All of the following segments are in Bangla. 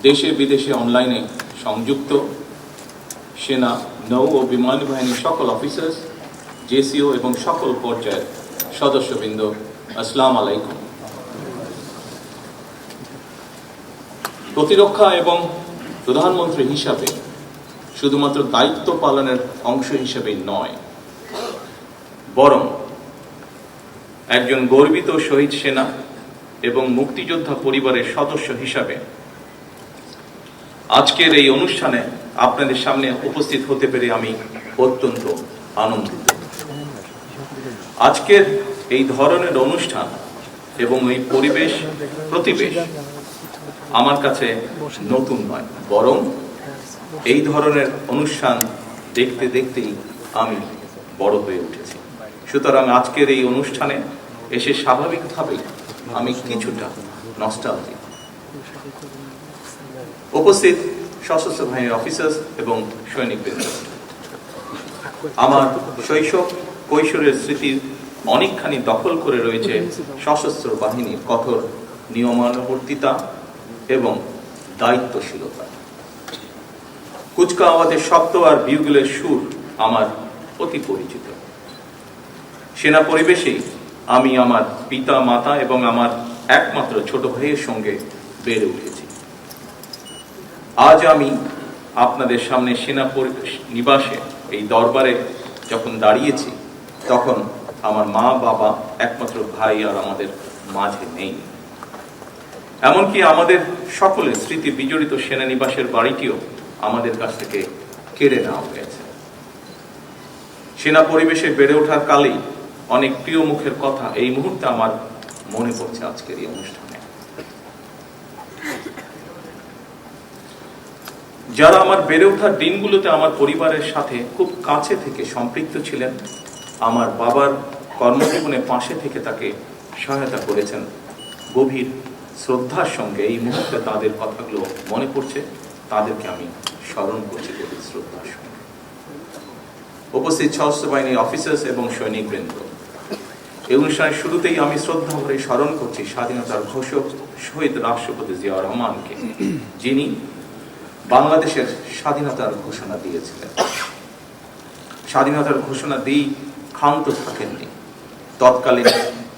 দেশে বিদেশে অনলাইনে সংযুক্ত সেনা, নৌ ও বিমান বাহিনীর সকল অফিসার্স, জেসিও এবং সকল পর্যায়ের সদস্যবৃন্দ, আসসালামু আলাইকুম। প্রতিরক্ষা এবং প্রধানমন্ত্রী হিসাবে শুধুমাত্র দায়িত্ব পালনের অংশ হিসেবেই নয়, বরং একজন গর্বিত শহীদ সেনা এবং মুক্তিযোদ্ধা পরিবারের সদস্য হিসাবে আজকের এই অনুষ্ঠানে আপনাদের সামনে উপস্থিত হতে পেরে আমি অত্যন্ত আনন্দিত। আজকের এই ধরনের অনুষ্ঠান এবং এই প্রতিবেশ আমার কাছে নতুন নয়, বরং এই ধরনের অনুষ্ঠান দেখতে দেখতেই আমি বড় হয়ে উঠেছি। সুতরাং আজকের এই অনুষ্ঠানে এসে স্বাভাবিকভাবেই আমি কিছুটা নস্টালজিক। উপস্থিত সশস্ত্র বাহিনীর অফিসার্স এবং সৈনিকবৃন্দ, আমার শৈশব কৈশোরের স্মৃতির অনেকখানি দখল করে রয়েছে সশস্ত্র বাহিনীর কঠোর নিয়মানুবর্তিতা এবং দায়িত্বশীলতা। কুচকাওয়াজের শব্দ আর বিউগলের সুর আমার অতি পরিচিত। সেনা পরিবেশেই আমি আমার পিতা, মাতা এবং আমার একমাত্র ছোট ভাইয়ের সঙ্গে বেড়ে উঠেছি। আজ আমি আপনাদের সামনে সেনা নিবাসে এই দরবারে যখন দাঁড়িয়েছি, তখন আমার মা, বাবা, একমাত্র ভাই আর আমাদের মাঝে নেই। এমনকি আমাদের সকলের স্মৃতি বিজড়িত সেনানিবাসের বাড়িটিও আমাদের কাছ থেকে কেড়ে নেওয়া হয়েছে। সেনা পরিবেশে বেড়ে ওঠার কালেই অনেক প্রিয় মুখের কথা এই মুহূর্তে আমার মনে পড়ছে আজকের এই অনুষ্ঠানে। যারা আমার বেড়ে ওঠার দিনগুলোতে আমার পরিবারের সাথে খুব কাছে থেকে সম্পৃক্ত ছিলেন, আমার বাবার কর্মজীবনে পাশে থেকে তাকে সহায়তা করেছেন, গভীর শ্রদ্ধার সঙ্গে এই মুহূর্তে তাদের কথাগুলো মনে পড়ছে, তাদেরকে আমি স্মরণ করছি গভীর শ্রদ্ধার সঙ্গে। উপস্থিত সশস্ত্র বাহিনীর অফিসার্স এবং সৈনিকবৃন্দ, এই অনুষ্ঠানের শুরুতেই আমি শ্রদ্ধা ভরে স্মরণ করছি স্বাধীনতার ঘোষক শহীদ রাষ্ট্রপতি জিয়াউর রহমানকে, যিনি বাংলাদেশের স্বাধীনতার ঘোষণা দিয়েছিলেন। স্বাধীনতার ঘোষণা দিয়েই ক্ষান্ত থাকেননি। তৎকালীন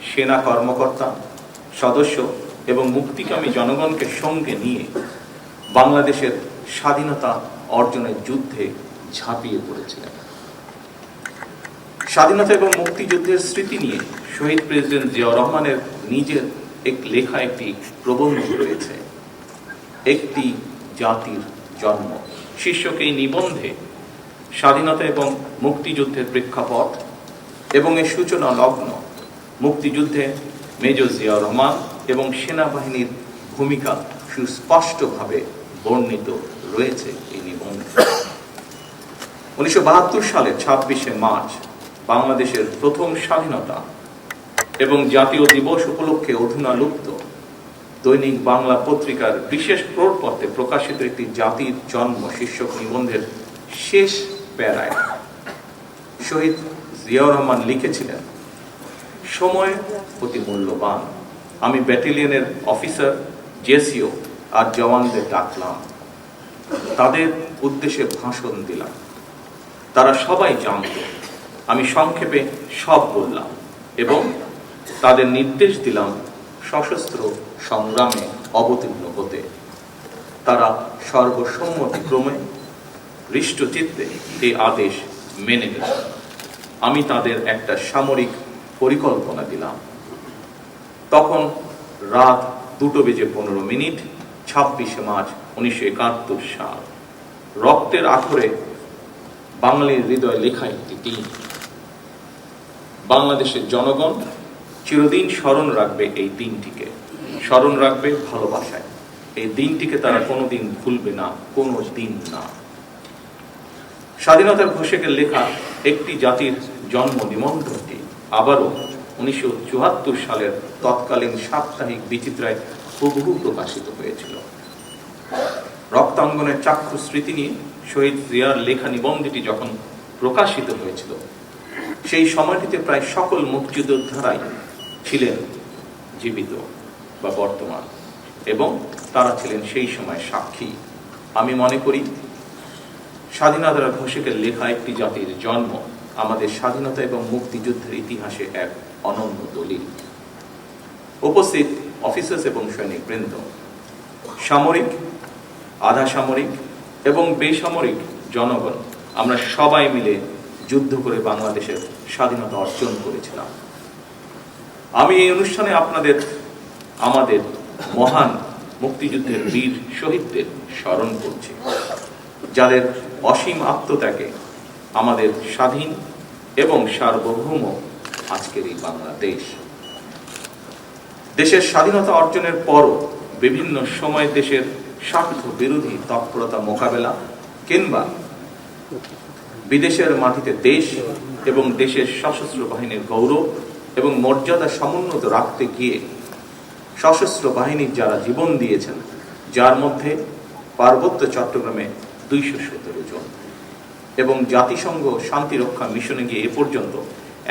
সেনা কর্মকর্তা, সদস্য এবং মুক্তিকামী জনগণকে সঙ্গে নিয়ে বাংলাদেশের স্বাধীনতা অর্জনের যুদ্ধে ঝাঁপিয়ে পড়েছিলেন। স্বাধীনতা এবং মুক্তিযুদ্ধের স্মৃতি নিয়ে শহীদ প্রেসিডেন্ট জিয়াউর রহমানের নিজের লেখা একটি প্রবন্ধ রয়েছে, একটি জাতির জন্ম শীর্ষক এই নিবন্ধে স্বাধীনতা এবং মুক্তিযুদ্ধের প্রেক্ষাপট এবং এর সূচনা লগ্ন, মুক্তিযুদ্ধে মেজর জিয়াউর রহমান এবং সেনাবাহিনীর ভূমিকা সুস্পষ্টভাবে বর্ণিত রয়েছে এই নিবন্ধে। 1972 সালের 26শে মার্চ বাংলাদেশের প্রথম স্বাধীনতা এবং জাতীয় দিবস উপলক্ষে অধুনালুপ্ত দৈনিক বাংলা পত্রিকার বিশেষ প্রোটপত্রে প্রকাশিত একটি জাতির জন্ম শীর্ষক নিবন্ধের শেষ প্যারায় শহীদ জিয়াউর রহমান লিখেছিলেন, সময় অতি মূল্যবান। আমি ব্যাটালিয়নের অফিসার, জেসিও আর জওয়ানদের ডাকলাম, তাদের উদ্দেশ্যে ভাষণ দিলাম। তারা সবাই জানত, আমি সংক্ষেপে সব বললাম এবং তাদের নির্দেশ দিলাম সশস্ত্র সংগ্রামে অবতীর্ণ হতে। তারা সর্বসম্মতিক্রমে হৃষ্টচিত্তে এই আদেশ মেনে নিল। আমি তাদের একটা সামরিক পরিকল্পনা দিলাম। তখন রাত 2:15, 26শে মার্চ 1971 সাল। রক্তের আখরে বাঙালির হৃদয় লেখা একটি দিন। বাংলাদেশের জনগণ চিরদিন স্মরণ রাখবে এই দিনটিকে, স্মরণ রাখবে ভালোবাসায়। এই দিনটিকে তারা কোনোদিন ভুলবে না, কোনো দিন না। স্বাধীনতার ঘোষকের লেখা একটি জাতির জন্ম নিবন্ধটি আবারও 1974 সালের তৎকালীন সাপ্তাহিক বিচিত্রায় হুবহু প্রকাশিত হয়েছিল। রক্তাঙ্গনের চাক্ষু স্মৃতি নিয়ে শহীদ জিয়ার লেখা নিবন্ধটি যখন প্রকাশিত হয়েছিল, সেই সময়টিতে প্রায় সকল মুক্তিযোদ্ধারাই ছিলেন জীবিত বা বর্তমান এবং তারা ছিলেন সেই সময় সাক্ষী। আমি মনে করি স্বাধীনতার ঘোষকের লেখা একটি জাতির জন্ম আমাদের স্বাধীনতা এবং মুক্তিযুদ্ধের ইতিহাসে এক অনন্য দলিল। উপস্থিত অফিসার্স এবং সৈনিক বৃন্দ, সামরিক, আধা সামরিক এবং বেসামরিক জনগণ, আমরা সবাই মিলে যুদ্ধ করে বাংলাদেশের স্বাধীনতা অর্জন করেছিলাম। আমি এই অনুষ্ঠানে আমাদের মহান মুক্তিযুদ্ধের বীর শহীদদের স্মরণ করছি, যাদের অসীম আত্মত্যাগে আমাদের স্বাধীন এবং সার্বভৌম আজকের এই বাংলাদেশ। দেশের স্বাধীনতা অর্জনের পরও বিভিন্ন সময় দেশের স্বার্থ বিরোধী তৎপরতা মোকাবেলা কিংবা বিদেশের মাটিতে দেশ এবং দেশের সশস্ত্র বাহিনীর গৌরব এবং মর্যাদা সমুন্নত রাখতে গিয়ে সশস্ত্র বাহিনীর যারা জীবন দিয়েছেন, যার মধ্যে পার্বত্য চট্টগ্রামে 217 জন এবং জাতিসংঘ শান্তিরক্ষা মিশনে গিয়ে এ পর্যন্ত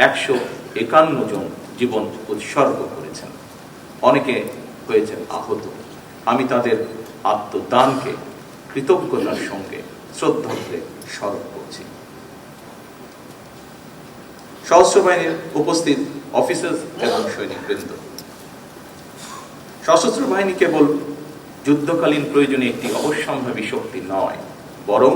151 জন জীবন উৎসর্গ করেছেন, অনেকে হয়েছেন আহত। আমি তাদের আত্মদানকে কৃতজ্ঞতার সঙ্গে শ্রদ্ধা করে স্মরণ করছি। সশস্ত্র বাহিনীর উপস্থিত অফিসার্স এবং সৈনিকবৃন্দ, সশস্ত্র বাহিনী কেবল যুদ্ধকালীন প্রয়োজনে একটি অবশ্যম্ভাবী শক্তি নয়, বরং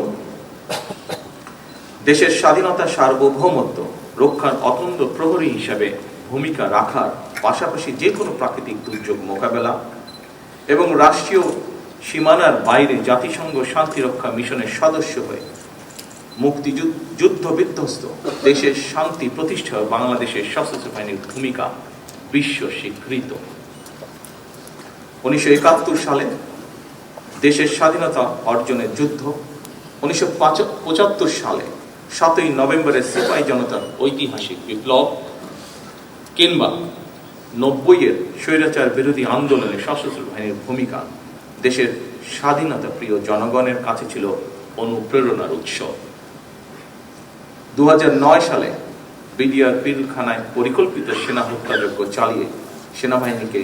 দেশের স্বাধীনতা সার্বভৌমত্ব রক্ষার অতন্দ্র প্রহরী হিসাবে ভূমিকা রাখার পাশাপাশি যে কোনো প্রাকৃতিক দুর্যোগ মোকাবেলা এবং রাষ্ট্রীয় সীমানার বাইরে জাতিসংঘ শান্তিরক্ষা মিশনের সদস্য হয়ে মুক্তিযুদ্ধ বিধ্বস্ত দেশের শান্তি প্রতিষ্ঠায় বাংলাদেশের সশস্ত্র বাহিনীর ভূমিকা বিশ্ব স্বীকৃত। 1971 সালে দেশের স্বাধীনতা অর্জনের যুদ্ধ, 1975 সালে 7ই নভেম্বরের সিপাহী জনতার ঐতিহাসিক বিপ্লব কিংবা 90-এর স্বৈরাচার বিরোধী আন্দোলনে সশস্ত্র বাহিনীর ভূমিকা দেশের স্বাধীনতা প্রিয় জনগণের কাছে ছিল অনুপ্রেরণার উৎস। 2009 সালে বিডিআর পিলখানায় পরিকল্পিত সেনা হত্যাযজ্ঞ চালিয়ে সেনাবাহিনীকে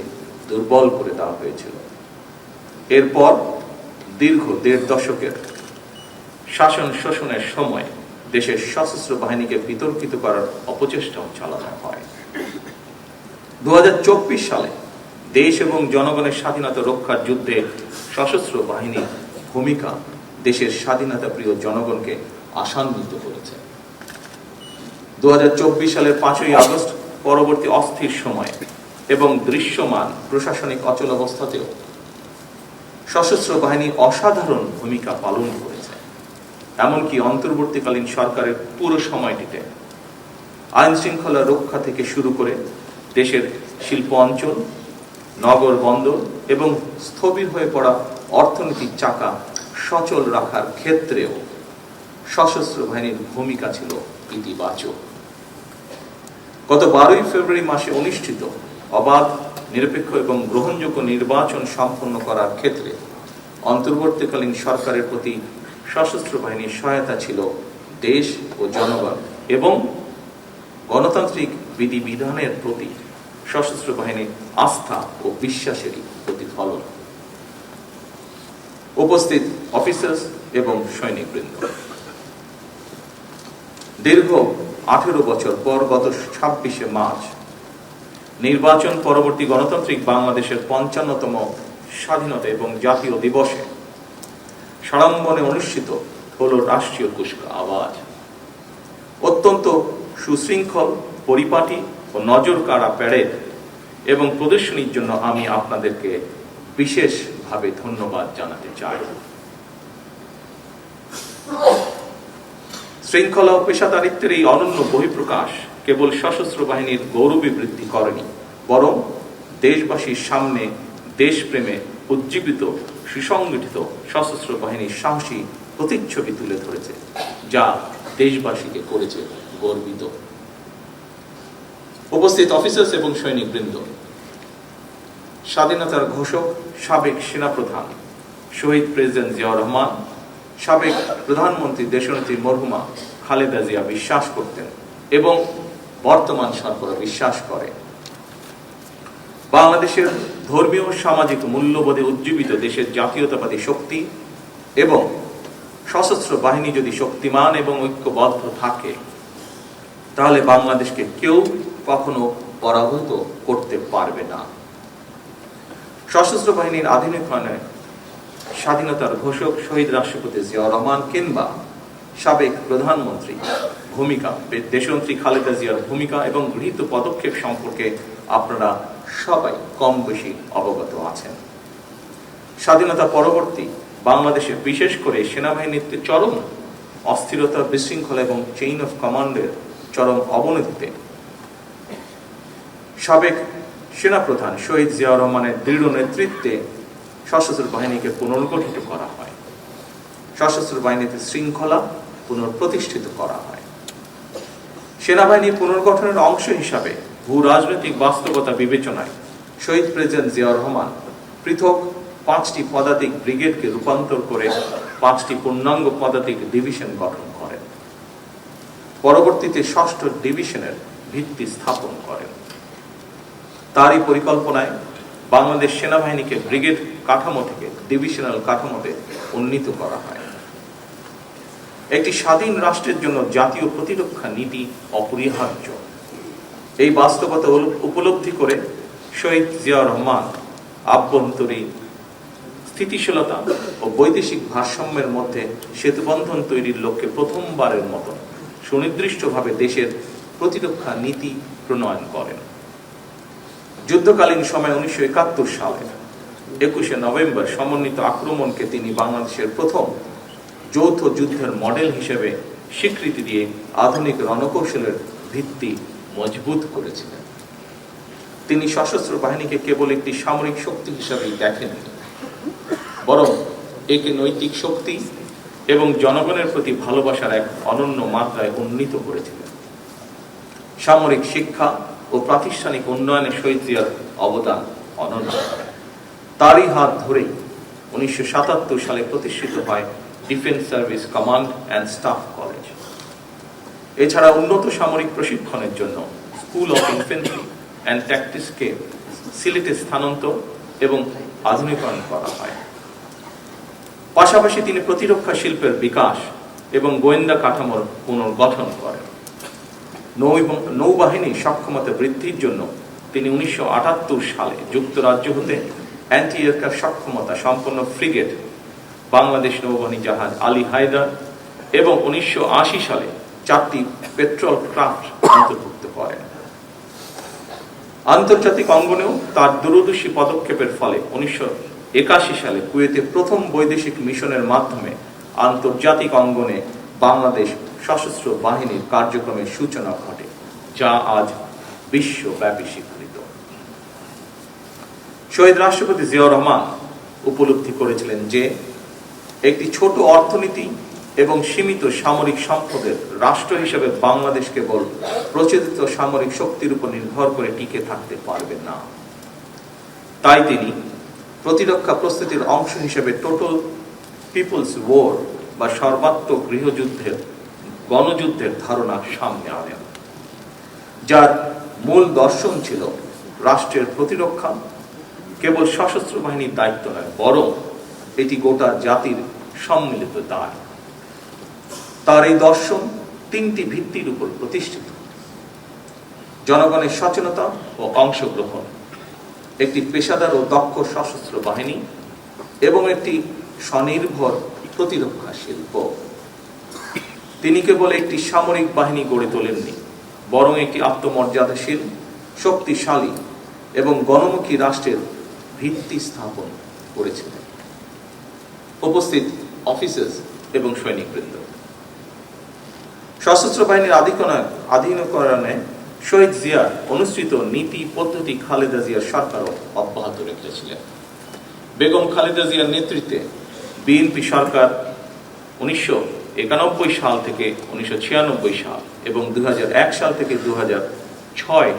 দুর্বল করে দেওয়া হয়েছিল। এরপর দীর্ঘ 1.5 দশকের শাসন শোষণের সময় দেশের সশস্ত্র বাহিনীকে বিতর্কিত করার অপচেষ্টাও চালানো হয়। 2024 সালে দেশ এবং জনগণের স্বাধীনতা রক্ষার যুদ্ধে সশস্ত্র বাহিনীর ভূমিকা দেশের স্বাধীনতা প্রিয় জনগণকে আশান্বিত করেছে। 2024 সালের 5ই আগস্ট পরবর্তী অস্থির সময় এবং দৃশ্যমান প্রশাসনিক অচলাবস্থাতেও সশস্ত্র বাহিনী অসাধারণ ভূমিকা পালন করেছে। এমনকি অন্তর্বর্তীকালীন সরকারের পুরো সময়টিতে আইন শৃঙ্খলা রক্ষা থেকে শুরু করে দেশের শিল্প অঞ্চল, নগর বন্দর এবং স্থবির হয়ে পড়া অর্থনীতির চাকা সচল রাখার ক্ষেত্রেও সশস্ত্র বাহিনীর ভূমিকা ছিল ইতিবাচক। গত 12ই ফেব্রুয়ারি মাসে অনুষ্ঠিত অবাধ, নিরপেক্ষ এবং গ্রহণযোগ্য নির্বাচন সম্পন্ন করার ক্ষেত্রে অন্তর্বর্তীকালীন সরকারের প্রতি সশস্ত্র বাহিনীর সহায়তা ছিল দেশ ও জনগণ এবং গণতান্ত্রিক বিধিবিধানের প্রতি সশস্ত্র বাহিনীর আস্থা ও বিশ্বাসেরই প্রতিফলন। উপস্থিত অফিসার্স এবং সৈনিকবৃন্দ, দীর্ঘ 18 বছর পর গত 26শে মার্চ নির্বাচন পরবর্তী গণতান্ত্রিক বাংলাদেশের 55তম স্বাধীনতা এবং জাতীয় দিবসে সাড়ম্বরে অনুষ্ঠিত হল রাষ্ট্রীয় কুচকাওয়াজ। অত্যন্ত সুশৃঙ্খল, পরিপাটি ও নজর কাড়া প্যারেড এবং প্রদর্শনীর জন্য আমি আপনাদেরকে বিশেষভাবে ধন্যবাদ জানাতে চাই। শৃঙ্খলা ও পেশাদারিত্বের এই অনন্য বহিঃপ্রকাশ কেবল সশস্ত্র বাহিনীর গৌরবে বৃদ্ধি করেনি, বরং দেশবাসীর সামনে দেশপ্রেমে উজ্জীবিত সুসংগঠিত সশস্ত্র বাহিনীর সাহসী প্রতিচ্ছবি তুলে ধরেছে, যা দেশবাসীকে করেছে গর্বিত। উপস্থিত অফিসার্স এবং সৈনিকবৃন্দ, স্বাধীনতার ঘোষক সাবেক সেনাপ্রধান শহীদ প্রেসিডেন্ট জিয়াউর রহমান, সাবেক প্রধানমন্ত্রী দেশনেত্রী মরহুমা খালেদা জিয়া বিশ্বাস করতেন এবং বর্তমান সরকার বিশ্বাস করে বাংলাদেশের ধর্মীয় ও সামাজিক মূল্যবোধে উজ্জীবিত দেশের জাতীয়তাবাদী শক্তি এবং সশস্ত্র বাহিনী যদি শক্তিমান এবং ঐক্যবদ্ধ থাকে, তাহলে বাংলাদেশকে কেউ কখনো পরাভূত করতে পারবে না। সশস্ত্র বাহিনীর আধুনিকায়নে স্বাধীনতার ঘোষক শহীদ রাষ্ট্রপতি জিয়াউর রহমান কিংবা সাবেক প্রধানমন্ত্রী ভূমিকা, দেশনেত্রী খালেদা জিয়ার ভূমিকা এবং গৃহীত পদক্ষেপ সম্পর্কে আপনারা সবাই কম বেশি অবগত আছেন। স্বাধীনতা পরবর্তী বাংলাদেশে বিশেষ করে সেনাবাহিনীতে চরম অস্থিরতা, বিশৃঙ্খলা এবং চেইন অফ কমান্ডের চরম অবনতিতে সাবেক সেনাপ্রধান শহীদ জিয়াউর রহমানের দৃঢ় নেতৃত্বে সশস্ত্র বাহিনীকে পুনর্গঠিত করা হয়। সশস্ত্র বাহিনীতে শৃঙ্খলা পুনঃপ্রতিষ্ঠিত করা হয়। সেনাবাহিনী পুনর্গঠনের অংশ হিসাবে ভূ রাজনৈতিক বাস্তবতা বিবেচনায় শহীদ প্রেসিডেন্ট জিয়াউর রহমান পৃথক 5টি পদাতিক ব্রিগেডকে রূপান্তর করে 5টি পূর্ণাঙ্গ পদাতিক ডিভিশন গঠন করেন। পরবর্তীতে 6ষ্ঠ ডিভিশনের ভিত্তি স্থাপন করেন। তারই পরিকল্পনায় বাংলাদেশ সেনাবাহিনীকে ব্রিগেড কাঠামো থেকে ডিভিশনাল কাঠামোতে উন্নীত করা হয়। একটি স্বাধীন রাষ্ট্রের জন্য জাতীয় প্রতিরক্ষা নীতি অপরিহার্য। এই বাস্তবতা উপলব্ধি করে শহীদ জিয়াউর রহমান আভ্যন্তরীণ স্থিতিশীলতা ও বৈদেশিক ভারসাম্যের মধ্যে সেতুবন্ধন তৈরির লক্ষ্যে প্রথমবারের মতো সুনির্দিষ্টভাবে দেশের প্রতিরক্ষা নীতি প্রণয়ন করেন। যুদ্ধকালীন সময় 1971 সালে 21শে নভেম্বর সমন্বিত আক্রমণকে তিনি বাংলাদেশের প্রথম যৌথ যুদ্ধের মডেল হিসেবে স্বীকৃতি দিয়ে আধুনিক রণকৌশলের ভিত্তি মজবুত করেছিলেন। তিনি সশস্ত্র বাহিনীকে কেবল একটি সামরিক শক্তি হিসেবেই দেখেননি, বরং একে নৈতিক শক্তি এবং জনগণের প্রতি ভালোবাসার এক অনন্য মাত্রায় উন্নীত করেছিলেন। সামরিক শিক্ষা ও প্রাতিষ্ঠানিক উন্নয়নে শহীদ জিয়ার অবদান অনন্য। তারই হাত ধরেই 1977 সালে প্রতিষ্ঠিত হয় defence service command and staff college. এছাড়া উন্নত সামরিক প্রশিক্ষণের জন্য স্কুল অফ ইনফ্যান্ট্রি অ্যান্ড ট্যাকটিক্সকে সিলেটে স্থানান্তর এবং আধুনিকায়ন করা হয়। পাশাপাশি তিনি প্রতিরক্ষা শিল্পের বিকাশ এবং গোয়েন্দা কাঠামোর পুনর্গঠন করেন। নৌবাহিনীর সক্ষমতা বৃদ্ধির জন্য তিনি 1978 সালে যুক্তরাজ্য হতে অ্যান্টি এয়ারক্রাফট সক্ষমতা সম্পন্ন ফ্রিগেট বাংলাদেশ নৌবাহিনী জাহাজ আলী হায়দার এবং 1980 সালে 4টি পেট্রোল ক্রাফট অন্তর্ভুক্ত করেন। আন্তর্জাতিক অঙ্গনেও তার দূরদর্শী পদক্ষেপের ফলে 1981 সালে কুয়েতে প্রথম বৈদেশিক মিশনের মাধ্যমে আন্তর্জাতিক অঙ্গনে বাংলাদেশ সশস্ত্র বাহিনীর কার্যক্রমের সূচনা ঘটে, যা আজ বিশ্বব্যাপী স্বীকৃত। শহীদ রাষ্ট্রপতি জিয়াউর রহমান উপলব্ধি করেছিলেন যে একটি ছোট অর্থনীতি এবং সীমিত সামরিক সম্পদের রাষ্ট্র হিসেবে বাংলাদেশ কেবল প্রচলিত সামরিক শক্তির উপর নির্ভর করে টিকে থাকতে পারবে না। তাই তিনি প্রতিরক্ষা প্রস্তুতির অংশ হিসেবে টোটাল পিপলস ওয়ার বা সর্বাত্মক গণযুদ্ধের ধারণা সামনে আনেন, যার মূল দর্শন ছিল রাষ্ট্রের প্রতিরক্ষা কেবল সশস্ত্র বাহিনীর দায়িত্ব নয়, বরং এটি গোটা জাতির সম্মিলিত দায়। তার এই দর্শন 3টি ভিত্তির উপর প্রতিষ্ঠিত: জনগণের সচেতনতা ও অংশগ্রহণ, একটি পেশাদার ও দক্ষ সশস্ত্র বাহিনী এবং একটি স্বনির্ভর প্রতিরক্ষা শিল্প। তিনি কেবল একটি সামরিক বাহিনী গড়ে তোলেননি, বরং একটি আত্মমর্যাদাশীল, শক্তিশালী এবং গণমুখী রাষ্ট্রের ভিত্তি স্থাপন করেছিলেন। উপস্থিত অফিসার্স এবং সৈনিকবৃন্দ, সশস্ত্র বাহিনীর আধুনিকরণে শহীদ জিয়া অনুসৃত নীতি পদ্ধতি খালেদা জিয়ার সরকারও অব্যাহত রেখেছিলেন। বেগম খালেদা জিয়ার নেতৃত্বে বিএনপি সরকার 1991 সাল থেকে 1996 সাল এবং 2001 সাল থেকে 2006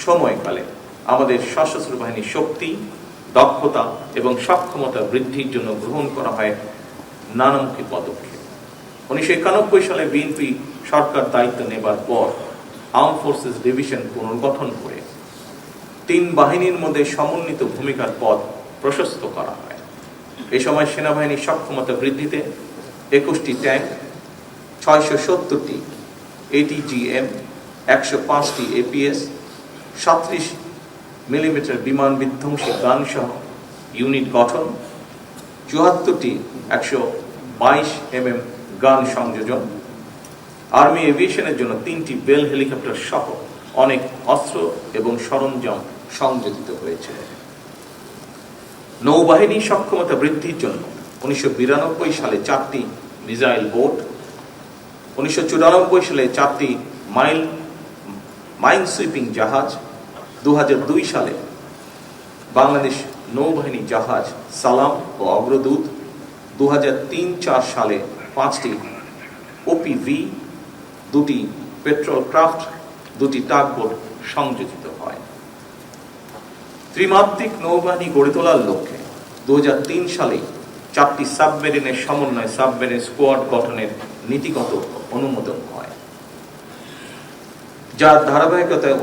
সময়কালে আমাদের সশস্ত্র বাহিনীর শক্তি, দক্ষতা এবং সক্ষমতা বৃদ্ধির জন্য গ্রহণ করা হয় নানামুখী পদক্ষেপ। 1991 সালে বিএনপি সরকার দায়িত্ব নেবার পর আর্ম ফোর্সেস ডিভিশন পুনর্গঠন করে তিন বাহিনীর মধ্যে সমন্বিত ভূমিকার পথ প্রশস্ত করা হয়। এই সময় সেনাবাহিনীর সক্ষমতা বৃদ্ধিতে 21টি ট্যাঙ্ক, 670টি ATGM, 105টি APS, 37 মিলিমিটার বিমান বিধ্বংসী গান সহ ইউনিট গঠন, 74টি 122 mm গান সংযোজন, আর্মি এভিয়েশনের জন্য 3টি বেল হেলিকপ্টার সহ অনেক অস্ত্র এবং সরঞ্জাম সংযোজিত হয়েছে। নৌবাহিনী সক্ষমতা বৃদ্ধির জন্য 1992 সালে 4টি মিসাইল বোট, 1994 সালে 4টি মাইন সুইপিং জাহাজ, 2002 সালে বাংলাদেশ নৌবাহিনী জাহাজ সালাম ও অগ্রদূত, 2003-4 সালে 5টি OPV, 2টি পেট্রোল ক্রাফট, 2টি টাগবোট সংযোজিত হয়। ত্রিমাত্রিক নৌবাহিনী গড়ে তোলার লক্ষ্যে 2003 সালে 4টি সাবমেরিনের সমন্বয় সাবমেরিন স্কোয়াড গঠনের নীতিগত অনুমোদন হয়, যার ধারাবাহিকতায়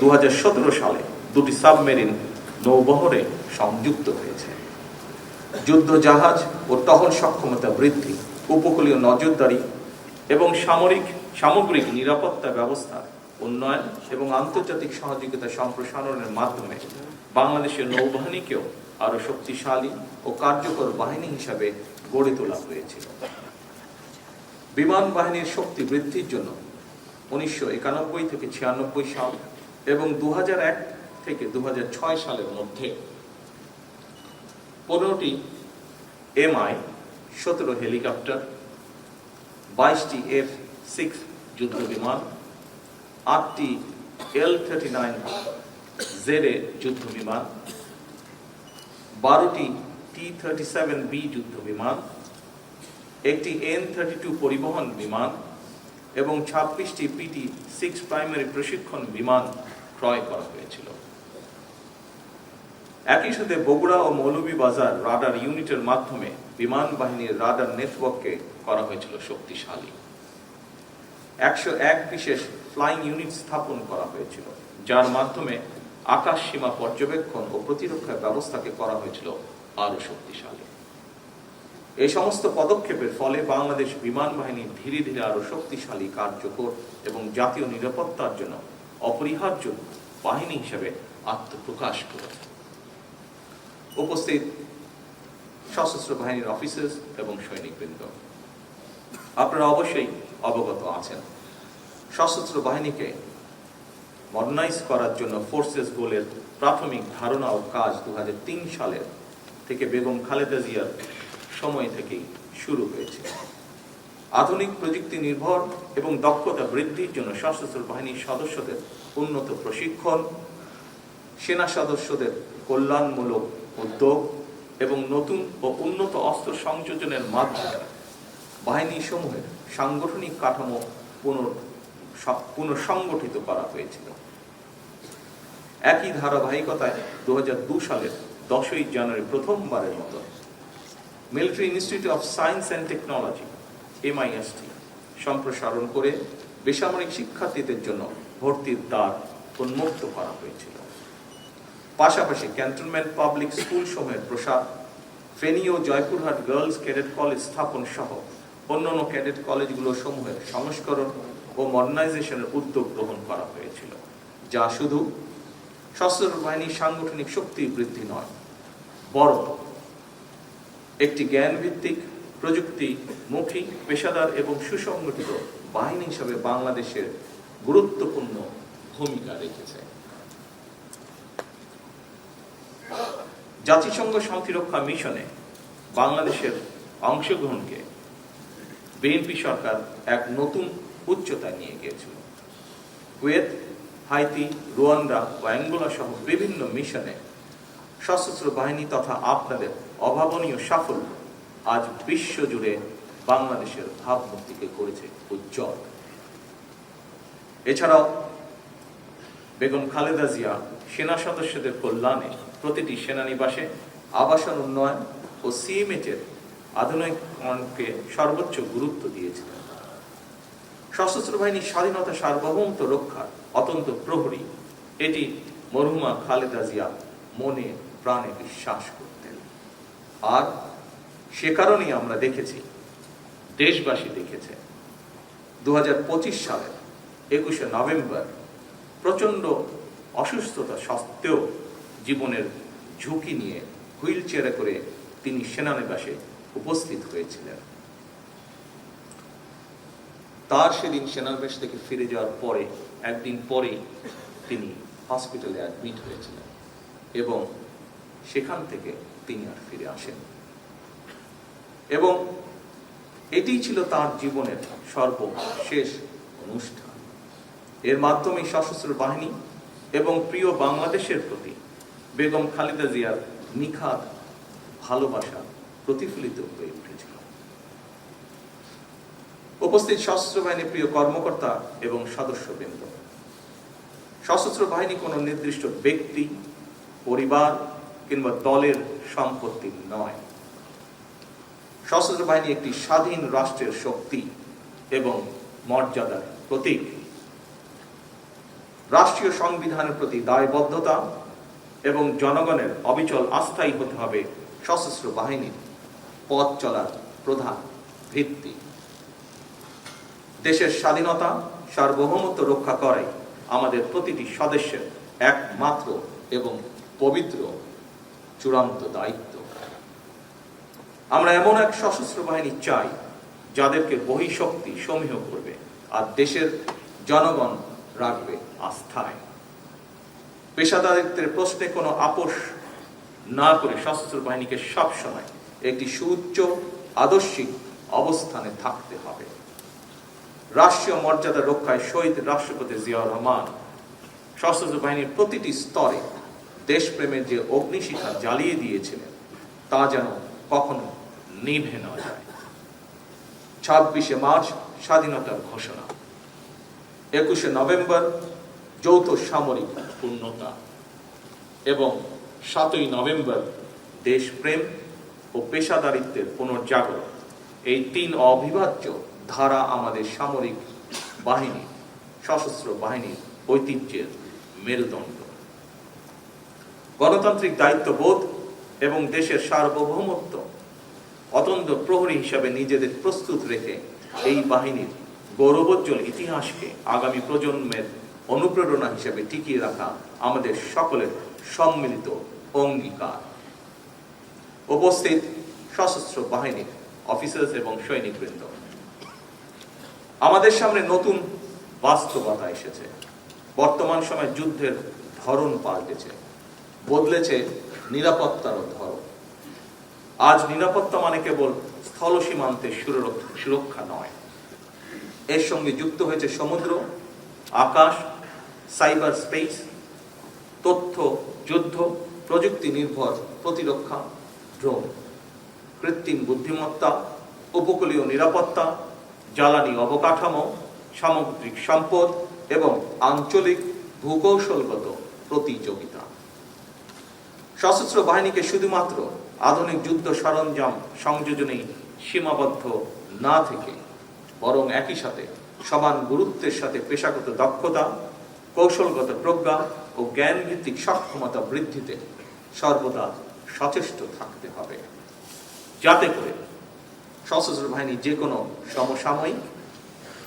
2017 সালে 2টি সাবমেরিন নৌবহরে সংযুক্ত হয়েছে। যুদ্ধ জাহাজ ও টহল সক্ষমতা বৃদ্ধি, উপকূলীয় নজরদারি এবং সামগ্রিক নিরাপত্তা ব্যবস্থা উন্নয়ন এবং আন্তর্জাতিক সহযোগিতা সম্প্রসারণের মাধ্যমে বাংলাদেশের নৌবাহিনীকেও আরো শক্তিশালী ও কার্যকর বাহিনী হিসাবে গড়ে তোলা হয়েছিল। বিমান বাহিনীর শক্তি বৃদ্ধির জন্য 1991 থেকে 96 সাল এবং 2001 থেকে 2006 সালের মধ্যে 15টি Mi-17 হেলিকপ্টার, 22টি F-6 যুদ্ধ বিমান, 8টি L-39ZA যুদ্ধ বিমান, 12টি T-37B যুদ্ধ বিমান, একটি N-32 পরিবহন বিমান এবং 26টি PT-6 প্রাইমারি প্রশিক্ষণ বিমান ক্রয় করা হয়েছিল। একই সাথে বগুড়া ও মৌলভীবাজার রাডার ইউনিটের মাধ্যমে বিমান বাহিনীর রাডার নেটওয়ার্ককে করা হয়েছিল শক্তিশালী। 101 বিশেষ ফ্লাইং ইউনিট স্থাপন করা হয়েছিল, যার মাধ্যমে আকাশ সীমা পর্যবেক্ষণ ও প্রতিরক্ষা ব্যবস্থাকে করা হয়েছিল আরো শক্তিশালী। এই সমস্ত পদক্ষেপের ফলে বাংলাদেশ বিমান বাহিনী ধীরে ধীরে আরো শক্তিশালী, কার্যকর এবং জাতীয় নিরাপত্তার জন্য অপরিহার্য বাহিনী হিসেবে আত্মপ্রকাশ করেছে। উপস্থিত সশস্ত্র বাহিনীর অফিসার্স এবং সৈনিকবৃন্দ, আপনারা অবশ্যই অবগত আছেন সশস্ত্র বাহিনীকে মডার্নাইজ করার জন্য ফোর্সেস গোলের প্রাথমিক ধারণা ও কাজ 2003 সালের থেকে বেগম খালেদা জিয়ার সময় থেকেই শুরু হয়েছে। আধুনিক প্রযুক্তি নির্ভর এবং দক্ষতা বৃদ্ধির জন্য সশস্ত্র বাহিনীর সদস্যদের উন্নত প্রশিক্ষণ, সেনা সদস্যদের কল্যাণমূলক উদ্যোগ এবং নতুন ও উন্নত অস্ত্র সংযোজনের মাধ্যমে বাহিনী সমূহের সাংগঠনিক কাঠামো পুনঃসংগঠিত করা হয়েছিল। একই ধারাবাহিকতায় 2002 সালের 10ই জানুয়ারি প্রথমবারের মতো military institute of science and technology MIST সম্প্রসারণ করে বেসামরিক শিক্ষার্থীদের জন্য ভর্তির দ্বার উন্মুক্ত করা হয়েছিল। পাশাপাশি ক্যান্টনমেন্ট পাবলিক স্কুল সমূহের প্রসার, ফেনী ও জয়পুরহাট গার্লস ক্যাডেট কলেজ স্থাপন সহ অন্যান্য ক্যাডেট কলেজগুলো সমূহের সংস্করণ ও মডার্নাইজেশনের উদ্যোগ গ্রহণ করা হয়েছিল, যা শুধু সশস্ত্র বাহিনীর সাংগঠনিক শক্তি বৃদ্ধি নয়, বরং একটি জ্ঞানভিত্তিক, প্রযুক্তিমুখী, পেশাদার এবং সুসংগঠিত বাহিনী হিসাবে বাংলাদেশের গুরুত্বপূর্ণ ভূমিকা রেখেছে। জাতিসংঘ শান্তিরক্ষা মিশনে বাংলাদেশের অংশগ্রহণকে বিএনপি সরকার এক নতুন উচ্চতায় নিয়ে গিয়েছিল। কুয়েত, হাইতি, রুয়ান্ডা ও অ্যাঙ্গোলা সহ বিভিন্ন মিশনে সশস্ত্র বাহিনী তথা আপনাদের অভাবনীয় সাফল্য আজ বিশ্বজুড়ে বাংলাদেশের ভাবমূর্তিকে করেছে উজ্জ্বল। এছাড়াও বেগম খালেদা জিয়া সেনা সদস্যদের কল্যাণে প্রতিটি সেনানিবাসে আবাসন উন্নয়ন ও সিএমএইচের আধুনিকরণকে সর্বোচ্চ গুরুত্ব দিয়েছিলেন। সশস্ত্র বাহিনীর স্বাধীনতা সার্বভৌমত্ব রক্ষার অত্যন্ত প্রহরী, এটি মরহুমা খালেদা জিয়া মনে প্রাণে বিশ্বাস করতেন। আর সে কারণেই আমরা দেখেছি, দেশবাসী দেখেছে, 2025 সালের 21শে নভেম্বর প্রচন্ড অসুস্থতা সত্ত্বেও জীবনের ঝুঁকি নিয়ে হুইল চেয়ারে করে তিনি সেনানিবাসে উপস্থিত হয়েছিলেন। তার সেদিন সেনানিবাস থেকে ফিরে যাওয়ার পরে একদিন পরেই তিনি হসপিটালে অ্যাডমিট হয়েছিলেন এবং সেখান থেকে তিনি আর ফিরে আসেন। এবং এটি ছিল তার জীবনের সর্বশেষ অনুষ্ঠান। এর মাধ্যমে সশস্ত্র বাহিনী এবং প্রিয় বাংলাদেশের প্রতি বেগম খালেদা জিয়ার নিখাদ ভালোবাসা প্রতিফলিত হয়ে উঠেছিল। উপস্থিত সশস্ত্র বাহিনীর প্রিয় কর্মকর্তা এবং সদস্যবৃন্দ, সশস্ত্র বাহিনী কোনো নির্দিষ্ট ব্যক্তি, পরিবার কিংবা দলের সম্পত্তি নয়। সশস্ত্র বাহিনী একটি স্বাধীন রাষ্ট্রের শক্তি এবং মর্যাদার প্রতীক। রাষ্ট্রীয় সংবিধানের প্রতি দায়বদ্ধতা এবং জনগণের অবিচল আস্থাই হতে হবে সশস্ত্র বাহিনীর পথ চলার প্রধান ভিত্তি। দেশের স্বাধীনতা, সার্বভৌমত্ব রক্ষা করাই আমাদের প্রতিটি সদস্যের একমাত্র এবং পবিত্র চূড়ান্ত দায়িত্ব। আমরা এমন এক সশস্ত্র বাহিনী চাই যাদেরকে বহিঃশক্তি সমীহ করবে আর দেশের জনগণ রাখবে আস্থায়। পেশাদারিত্বের প্রশ্নে কোনো আপোষ না করে সশস্ত্র বাহিনীকে সবসময় একটি সুউচ্চ আদর্শিক অবস্থানে থাকতে হবে। রাষ্ট্রীয় মর্যাদা রক্ষায় শহীদ রাষ্ট্রপতি জিয়াউর রহমান সশস্ত্র বাহিনীর প্রতিটি স্তরে দেশপ্রেমের যে অগ্নিশিখা জ্বালিয়ে দিয়েছিলেন তা যেন কখনো নিভে না যায়। 26শে মার্চ স্বাধীনতার ঘোষণা, 21শে নভেম্বর যৌথ সামরিক পূর্ণতা এবং 7ই নভেম্বর দেশপ্রেম ও পেশাদারিত্বের পুনর্জাগরণ, এই তিন অবিভাজ্য ধারা আমাদের সামরিক বাহিনী, সশস্ত্র বাহিনীর ঐতিহ্যের মেরুদণ্ড। গণতান্ত্রিক দায়িত্ববোধ এবং দেশের সার্বভৌমত্ব অতন্দ্র প্রহরী হিসাবে নিজেদের প্রস্তুত রেখে এই বাহিনীর গৌরবোজ্জ্বল ইতিহাসকে আগামী প্রজন্মের অনুপ্রেরণা হিসেবে টিকিয়ে রাখা আমাদের সকলের সম্মিলিত অঙ্গীকার। উপস্থিত সশস্ত্র বাহিনীর অফিসার্স এবং সৈনিকবৃন্দ, আমাদের সামনে নতুন বাস্তবতা এসেছে। বর্তমান সময়ে যুদ্ধের ধরন পাল্টেছে, বদলেছে নিরাপত্তার ধরন। আজ নিরাপত্তা মানে কেবল স্থল সীমান্তে সুরক্ষা নয়, এর সঙ্গে যুক্ত হয়েছে সমুদ্র, আকাশ, সাইবার স্পেস, তথ্য যুদ্ধ, প্রযুক্তি নির্ভর প্রতিরক্ষা, ড্রোন, কৃত্রিম বুদ্ধিমত্তা, উপকূলীয় নিরাপত্তা, জ্বালানি অবকাঠামো, সামুদ্রিক সম্পদ এবং আঞ্চলিক ভূকৌশলগত প্রতিযোগিতা। সশস্ত্র বাহিনীকে শুধুমাত্র আধুনিক যুদ্ধ সরঞ্জাম সংযোজনেই সীমাবদ্ধ না থেকে বরং একই সাথে সমান গুরুত্বের সাথে পেশাগত দক্ষতা, কৌশলগত প্রজ্ঞা ও জ্ঞান ভিত্তিক সক্ষমতা বৃদ্ধিতে সর্বদা সচেষ্ট থাকতে হবে, যাতে করে সশস্ত্র বাহিনী যে কোনো সমসাময়িক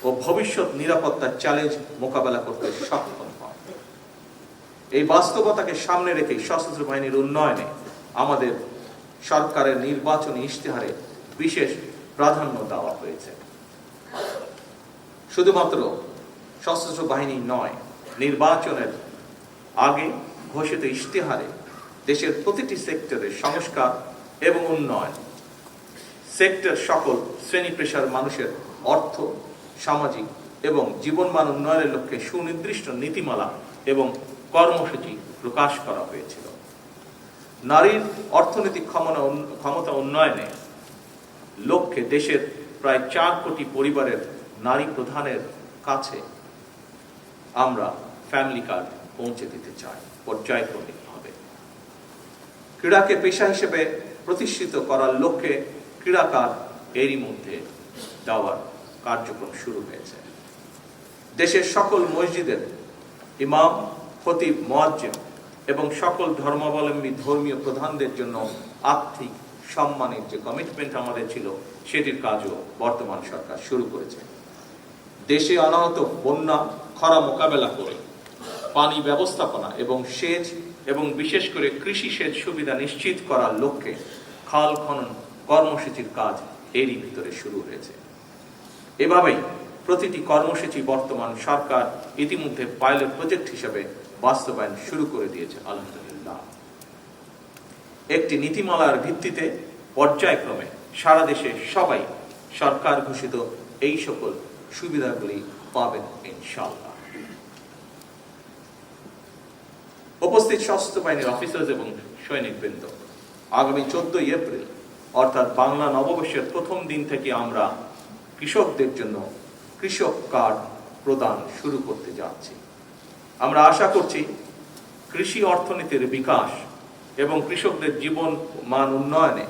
ও ভবিষ্যৎ নিরাপত্তার চ্যালেঞ্জ মোকাবেলা করতে সক্ষম হয়। এই বাস্তবতাকে সামনে রেখে সশস্ত্র বাহিনীর উন্নয়নে আমাদের সরকারের নির্বাচনী ইশতেহারে বিশেষ প্রাধান্য দেওয়া হয়েছে। শুধুমাত্র সশস্ত্র বাহিনী নয়, নির্বাচনের আগে ঘোষিত ইশতেহারে দেশের প্রতিটি সেক্টরের সংস্কার এবং উন্নয়ন, সেক্টর সকল শ্রেণী পেশার মানুষের অর্থ, সামাজিক এবং জীবনমান উন্নয়নের লক্ষ্যে সুনির্দিষ্ট নীতিমালা এবং কর্মসূচি প্রকাশ করা হয়েছিল। নারীর অর্থনৈতিক ক্ষমতা উন্নয়নে লক্ষ্যে দেশের প্রায় 4 কোটি পরিবারের নারী প্রধানের কাছে আমরা ফ্যামিলি কার্ড পৌঁছে দিতে চাই পর্যায়ক্রমিকভাবে। ক্রীড়াকে পেশা হিসেবে প্রতিষ্ঠিত করার লক্ষ্যে ক্রীড়া কার্ড এরই মধ্যে দেওয়ার কার্যক্রম শুরু হয়েছে। দেশের সকল মসজিদের ইমাম, খতিব, মুয়াজ্জিন এবং সকল ধর্মাবলম্বী ধর্মীয় প্রধানদের জন্য আর্থিক সম্মানের যে কমিটমেন্ট আমাদের ছিল, সেটির কাজও বর্তমান সরকার শুরু করেছে। দেশে অনাহত বন্যা খরা মোকাবেলা করে পানি ব্যবস্থাপনা এবং সেচ এবং বিশেষ করে কৃষি সেচ সুবিধা নিশ্চিত করার লক্ষ্যে খাল খনন কর্মসূচির কাজ এরই ভিতরে শুরু হয়েছে। এভাবেই প্রতিটি কর্মসূচি বর্তমান সরকার ইতিমধ্যে পাইলট প্রজেক্ট হিসেবে বাস্তবায়ন শুরু করে দিয়েছে আলহামদুলিল্লাহ। একটি নীতিমালার ভিত্তিতে পর্যায়ক্রমে সারা দেশে সবাই সরকার ঘোষিত এই সকল সুবিধাগুলি পাবেন ইনশাআল্লাহ। উপস্থিত সশস্ত্র বাহিনীর অফিসার্স এবং সৈনিকবৃন্দ, আগামী 14 এপ্রিল অর্থাৎ বাংলা নববর্ষের প্রথম দিন থেকে আমরা কৃষকদের জন্য কৃষক কার্ড প্রদান শুরু করতে যাচ্ছি। আমরা আশা করছি কৃষি অর্থনীতির বিকাশ এবং কৃষকদের জীবন মান উন্নয়নে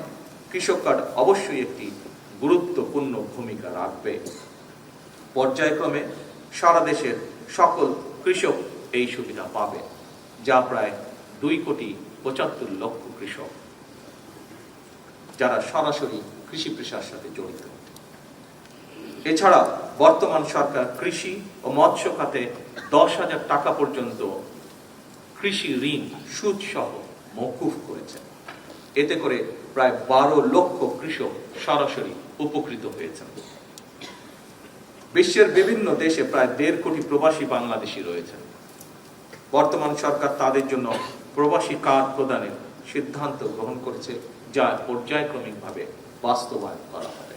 কৃষক কার্ড অবশ্যই একটি গুরুত্বপূর্ণ ভূমিকা রাখবে। পর্যায়ক্রমে সারা দেশের সকল কৃষক এই সুবিধা পাবে, যা প্রায় 2,75,00,000 কৃষক, যারা সরাসরি কৃষি পেশার সাথে জড়িত। এছাড়া বর্তমান সরকার কৃষি ও মৎস্য খাতে 10,000 টাকা পর্যন্ত কৃষি ঋণ সুদ সহ মওকুফ করেছেন। এতে করে প্রায় 12 লক্ষ কৃষক সরাসরি উপকৃত হয়েছেন। বিশ্বের বিভিন্ন দেশে প্রায় 1.5 কোটি প্রবাসী বাংলাদেশী রয়েছেন। বর্তমান সরকার তাদের জন্য প্রবাসী কার্ড প্রদানের সিদ্ধান্ত গ্রহণ করেছে, যা পর্যায়ক্রমিকভাবে বাস্তবায়ন করা হবে।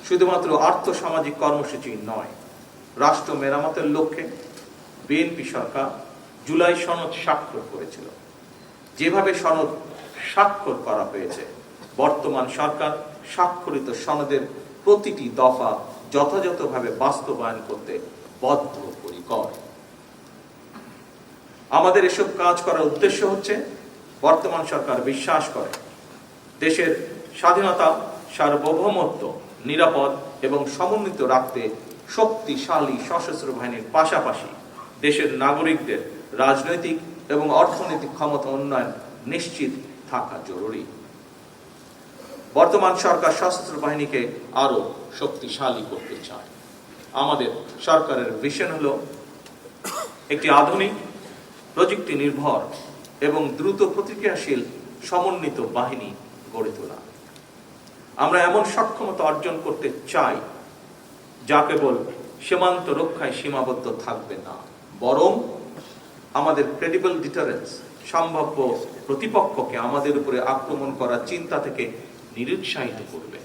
শুধুমাত্র আর্থ সামাজিক কর্মসূচি নয়, রাষ্ট্র মেরামতের লক্ষ্যে বিএনপি সরকার জুলাই সনদ স্বাক্ষর করেছিল। যেভাবে সনদ স্বাক্ষর করা হয়েছে, বর্তমান সরকার স্বাক্ষরিত সনদের প্রতিটি দফা যথাযথভাবে বাস্তবায়ন করতে বদ্ধপরিকর। আমাদের এসব কাজ করার উদ্দেশ্য হচ্ছে, বর্তমান সরকার বিশ্বাস করে দেশের স্বাধীনতা, সার্বভৌমত্ব নিরাপদ এবং সমন্বিত রাখতে শক্তিশালী সশস্ত্র বাহিনীর পাশাপাশি দেশের নাগরিকদের রাজনৈতিক এবং অর্থনৈতিক ক্ষমতা উন্নয়ন নিশ্চিত থাকা জরুরি। বর্তমান সরকার সশস্ত্র বাহিনীকে আরো শক্তিশালী করতে চায়। আমাদের সরকারের ভিশন হলো একটি আধুনিক, প্রযুক্তি নির্ভর এবং দ্রুত প্রতিক্রিয়াশীল সমন্বিত বাহিনী গড়ে তোলা। আমরা এমন সক্ষমতা অর্জন করতে চাই যা কেবল সীমান্ত রক্ষায় সীমাবদ্ধ থাকবে না, বরং আমাদের ক্রেডিবল ডিটারেন্স, সম্ভাব্য প্রতিপক্ষকে আমাদের উপরে আক্রমণ করার চিন্তা থেকে নিরুৎসাহিত করবে।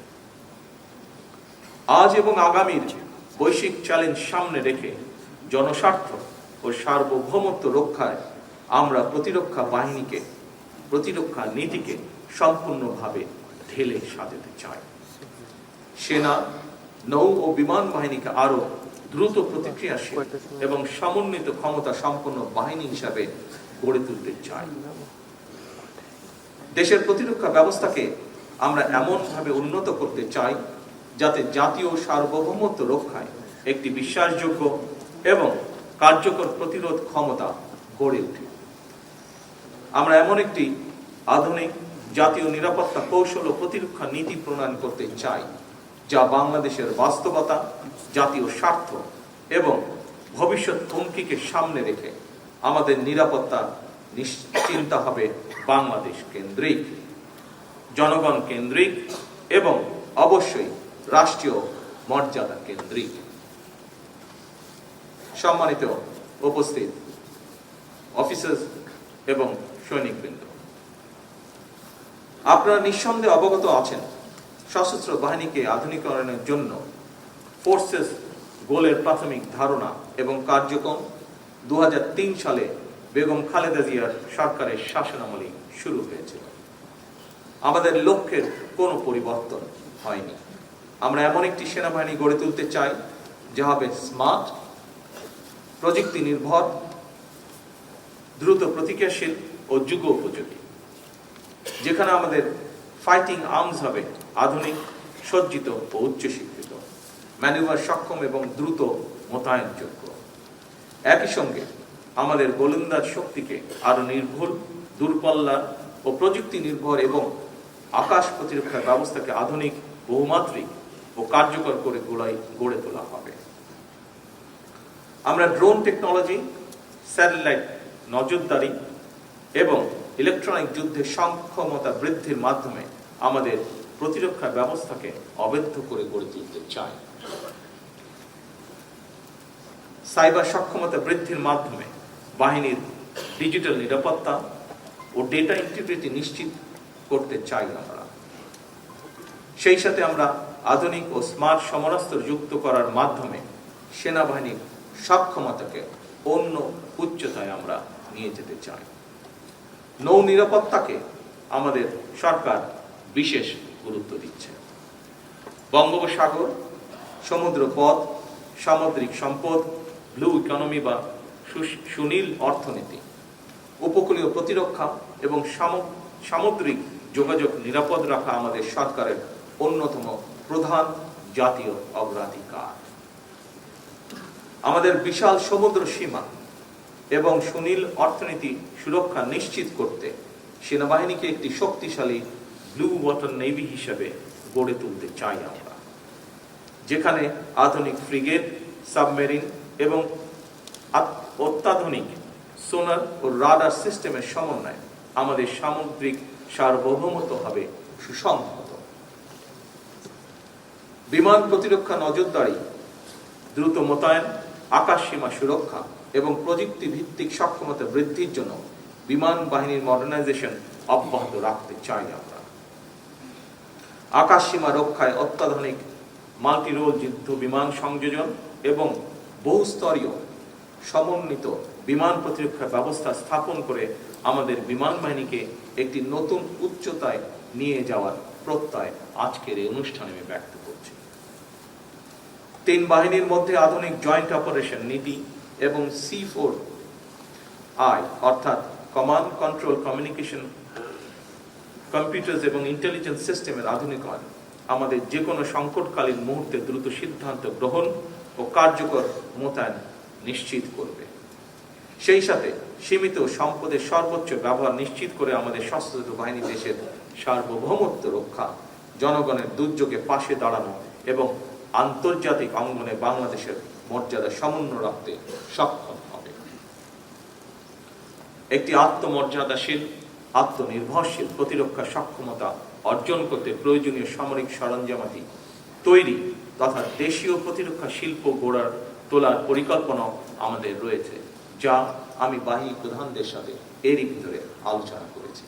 আজ এবং আগামীর বৈশ্বিক চ্যালেঞ্জ সামনে রেখে জনস্বার্থ ও সার্বভৌমত্ব রক্ষায় আমরা প্রতিরক্ষা নীতিকে সম্পূর্ণভাবে ঢেলে সাজাতে চাই। সেনা, নৌ ও বিমান বাহিনীকে আরো দ্রুত প্রতিক্রিয়াশীল এবং সমন্বিত ক্ষমতা সম্পন্ন বাহিনী হিসাবে গড়ে তুলতে চাই। দেশের প্রতিরক্ষা ব্যবস্থাকে আমরা এমনভাবে উন্নত করতে চাই যাতে জাতীয় সার্বভৌমত্ব রক্ষায় একটি বিশ্বাসযোগ্য এবং কার্যকর প্রতিরোধ ক্ষমতা গড়ে ওঠে। আমরা এমন একটি আধুনিক জাতীয় নিরাপত্তা কৌশল ও প্রতিরক্ষা নীতি প্রণয়ন করতে চাই যা বাংলাদেশের বাস্তবতা, জাতীয় স্বার্থ এবং ভবিষ্যৎ হুমকিকে সামনে রেখে আমাদের নিরাপত্তা নিশ্চিন্তা হবে বাংলাদেশ কেন্দ্রিক, জনগণ কেন্দ্রিক এবং অবশ্যই রাষ্ট্রীয় মর্যাদা কেন্দ্রিক। সম্মানিত উপস্থিত অফিসার্স এবং সৈনিকবৃন্দ, আপনারা নিঃসন্দেহে অবগত আছেন সশস্ত্র বাহিনীকে আধুনিকরণের জন্য ফোর্সেস গোলের প্রাথমিক ধারণা এবং কার্যক্রম 2003 সালে বেগম খালেদা জিয়ার সরকারের শাসনামলে শুরু হয়েছিল। আমাদের লক্ষ্যের কোনো পরিবর্তন হয়নি। আমরা এমন একটি সেনাবাহিনী গড়ে তুলতে চাই যা হবে স্মার্ট, প্রযুক্তি নির্ভর, দ্রুত প্রতিক্রিয়াশীল ও যুগোপযোগী, যেখানে আমাদের ফাইটিং আর্মস হবে আধুনিক, সজ্জিত ও উচ্চশিক্ষিত, ম্যানুভার সক্ষম এবং দ্রুত মোতায়েনযোগ্য। একই সঙ্গে আমাদের গোলন্দাজ শক্তিকে আরো নির্ভুল, দূরপাল্লার ও প্রযুক্তি নির্ভর এবং আকাশ প্রতিরক্ষা ব্যবস্থাকে আধুনিক, বহুমাত্রিক ও কার্যকর করে গড়ে তোলা হবে। আমরা ড্রোন টেকনোলজি, স্যাটেলাইট নজরদারি এবং ইলেকট্রনিক যুদ্ধের সক্ষমতা বৃদ্ধির মাধ্যমে আমাদের প্রতিরক্ষা ব্যবস্থাকে অবেধ্য করে গড়ে তুলতে চাই। সাইবার সক্ষমতা বৃদ্ধির মাধ্যমে বাহিনীর ডিজিটাল নিরাপত্তা ও ডেটা ইন্টিগ্রিটি নিশ্চিত করতে চাই আমরা। সেই সাথে আমরা আধুনিক ও স্মার্ট সমরাস্ত্র যুক্ত করার মাধ্যমে সেনাবাহিনীর সক্ষমতাকে অন্য উচ্চতায় আমরা নিয়ে যেতে চাই। নৌ নিরাপত্তাকে আমাদের সরকার বিশেষ গুরুত্ব দিচ্ছে। বঙ্গোপসাগর, সমুদ্র পথ, সামুদ্রিক সম্পদ, ব্লু ইকোনমি বা সুনীল অর্থনীতি, উপকূলীয় প্রতিরক্ষা এবং সামুদ্রিক যোগাযোগ নিরাপদ রাখা আমাদের সরকারের অন্যতম প্রধান জাতীয় অগ্রাধিকার। আমাদের বিশাল সমুদ্র সীমা এবং সুনীল অর্থনীতি সুরক্ষা নিশ্চিত করতে সেনাবাহিনীকে একটি শক্তিশালী ব্লু ওয়াটার নেভি হিসেবে গড়ে তুলতে চাই আমরা, যেখানে আধুনিক ফ্রিগেট, সাবমেরিন এবং অত্যাধুনিক সোনার ও রাডার সিস্টেমের সমন্বয়ে আমাদের সামুদ্রিক সার্বভৌমত্ব হবে সুসংহত। বিমান প্রতিরক্ষা নজরদারি, দ্রুত মোতায়েন, আকাশ সীমা সুরক্ষা এবং প্রযুক্তি ভিত্তিক সক্ষমতা বৃদ্ধির জন্য বিমান বাহিনীর মডার্নাইজেশন অব্যাহত রাখতে চাই আমরা। আকাশ সীমা রক্ষায় অত্যাধুনিক মাল্টিরোল যুদ্ধ বিমান সংযোজন এবং বহুস্তরীয় সমন্বিত বিমান প্রতিরক্ষা ব্যবস্থা স্থাপন করে আমাদের বিমান বাহিনীকে একটি নতুন উচ্চতায় নিয়ে যাওয়ার প্রত্যয় আজকের এই অনুষ্ঠানে আমি ব্যক্ত করছি। তিন বাহিনীর মধ্যে আধুনিক জয়েন্ট অপারেশন নীতি এবং C4I অর্থাৎ কমান্ড, কন্ট্রোল, কমিউনিকেশন, কম্পিউটার্স এবং ইন্টেলিজেন্স সিস্টেমের আধুনিকায়ন আমাদের যে কোনো সংকটকালীন মুহূর্তে দ্রুত সিদ্ধান্ত গ্রহণ ও কার্যকর মোতায়েন নিশ্চিত করবে। সেই সাথে সীমিত সম্পদের সর্বোচ্চ ব্যবহার নিশ্চিত করে আমাদের সশস্ত্র বাহিনী দেশের সার্বভৌমত্ব রক্ষা, জনগণের দুর্যোগে পাশে দাঁড়ানো এবং আন্তর্জাতিক অঙ্গনে বাংলাদেশের মর্যাদা সমুন্নত রাখতে সক্ষম হবে। একটি আত্মমর্যাদাশীল, আত্মনির্ভরশীল প্রতিরক্ষা সক্ষমতা অর্জন করতে প্রয়োজনীয় সামরিক সরঞ্জামাদি তৈরি তথা দেশীয় প্রতিরক্ষা শিল্প তোলার পরিকল্পনা আমাদের রয়েছে, যা আমি বাহিনী প্রধানদের সাথে এরই ভিতরে আলোচনা করেছি।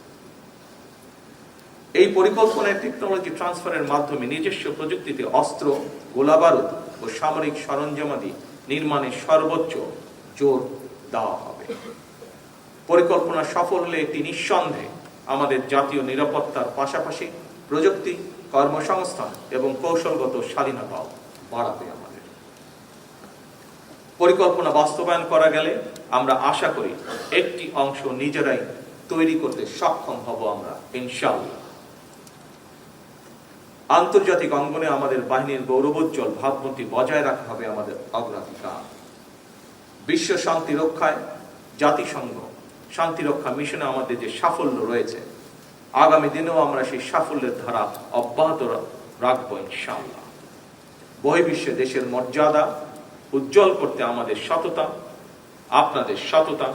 এই পরিকল্পনায় টেকনোলজি ট্রান্সফারের মাধ্যমে নিজস্ব প্রযুক্তিতে অস্ত্র, গোলাবারুদ ও সামরিক সরঞ্জামাদি নির্মাণে সর্বোচ্চ জোর দেওয়া হবে। পরিকল্পনা সফল হলে এটি নিঃসন্দেহে আমাদের জাতীয় নিরাপত্তার পাশাপাশি প্রযুক্তি, কর্মসংস্থান এবং কৌশলগত স্বাধীনতাও বাড়াবে আমাদের। পরিকল্পনা বাস্তবায়ন করা গেলে আমরা আশা করি একটি অংশ নিজেরাই তৈরি করতে সক্ষম হব আমরা, ইনশাআল্লাহ। আন্তর্জাতিক অঙ্গনে আমাদের বাহিনীর গৌরবোজ্জ্বল ভাবমূর্তি বজায় রাখা হবে আমাদের অগ্রাধিকার। বিশ্ব শান্তি রক্ষায় জাতিসংঘ শান্তিরক্ষা মিশনে আমাদের যে সাফল্য রয়েছে, আগামী দিনেও আমরা সেই সাফল্যের ধারা অব্যাহত রাখবো ইনশাআল্লাহ। বহির্বিশ্বে দেশের মর্যাদা উজ্জ্বল করতে আমাদের সততা, আপনাদের সততা,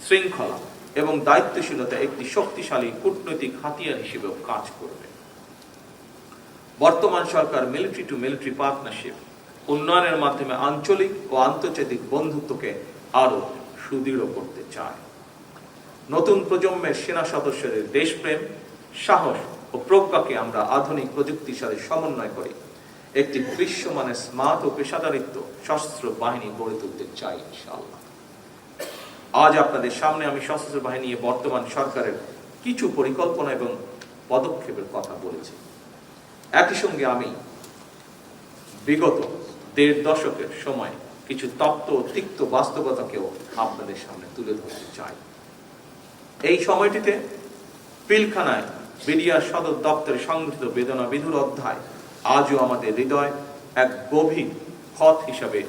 শৃঙ্খলা এবং দায়িত্বশীলতা একটি শক্তিশালী কূটনৈতিক হাতিয়ার হিসেবেও কাজ করবে। বর্তমান সরকার মিলিটারি টু মিলিটারি পার্টনারশিপ উন্নয়নের মাধ্যমে আঞ্চলিক ও আন্তর্জাতিক বন্ধুত্বকে আরো সুদৃঢ় করতে চায়। নতুন প্রজন্মের সেনা সদস্যদের দেশপ্রেম, সাহস ও প্রজ্ঞাকে আমরা আধুনিক প্রযুক্তির সাথে সমন্বয় করে একটি বিশ্বমানের স্মার্ট ও পেশাদারিত্ব সশস্ত্র বাহিনী গড়ে তুলতে চাই ইনশাআল্লাহ। আজ আপনাদের সামনে আমি সশস্ত্র বাহিনী বর্তমান সরকারের কিছু পরিকল্পনা এবং পদক্ষেপের কথা বলেছি। একই সঙ্গে আমি বিগত 1.5 দশকের সময় কিছু তপ্ত ও তিক্ত বাস্তবতাকেও আপনাদের সামনে তুলে ধরতে চাই। এই সময়টিতে পিলখানায় বিডিআর সদর দপ্তরে সংগঠিত বেদনা বিধুর অধ্যায় আজও আমাদের হৃদয় এক গভীর ক্ষত হিসাবে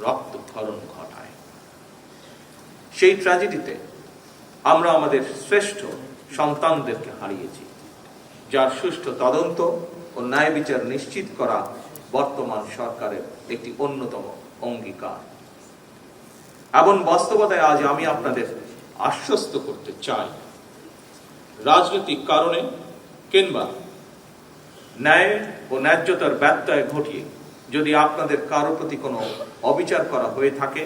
রক্তক্ষরণ ঘটায়। সেই ট্র্যাজেডিতে আমরা আমাদের শ্রেষ্ঠ সন্তানদেরকে হারিয়েছি, যার সুষ্ঠু তদন্ত ও ন্যায় বিচার নিশ্চিত করা বর্তমান সরকারের একটি অন্যতম অঙ্গীকার। এমন বাস্তবতায় আজ আমি আপনাদের আশ্বস্ত করতে চাই, রাজনৈতিক কারণে কিংবা ন্যায় ও ন্যায্যতার ব্যত্যয় ঘটিয়ে যদি আপনাদের কারো প্রতি কোনো অবিচার করা হয়ে থাকে,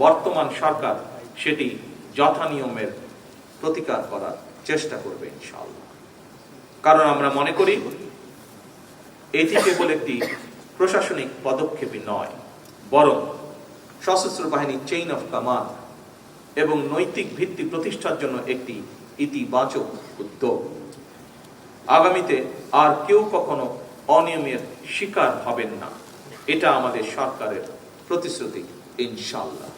বর্তমান সরকার সেটি যথানিয়মের প্রতিকার করার চেষ্টা করবে ইনশাআল্লাহ। কারণ আমরা মনে করি এটি কেবল একটি প্রশাসনিক পদক্ষেপই নয়, বরং সশস্ত্র বাহিনীর চেইন অফ কমান্ড এবং নৈতিক ভিত্তি প্রতিষ্ঠার জন্য একটি ইতিবাচক উদ্যোগ। আগামীতে আর কেউ কখনো অনিয়মের শিকার হবেন না, এটা আমাদের সরকারের প্রতিশ্রুতি ইনশাআল্লাহ।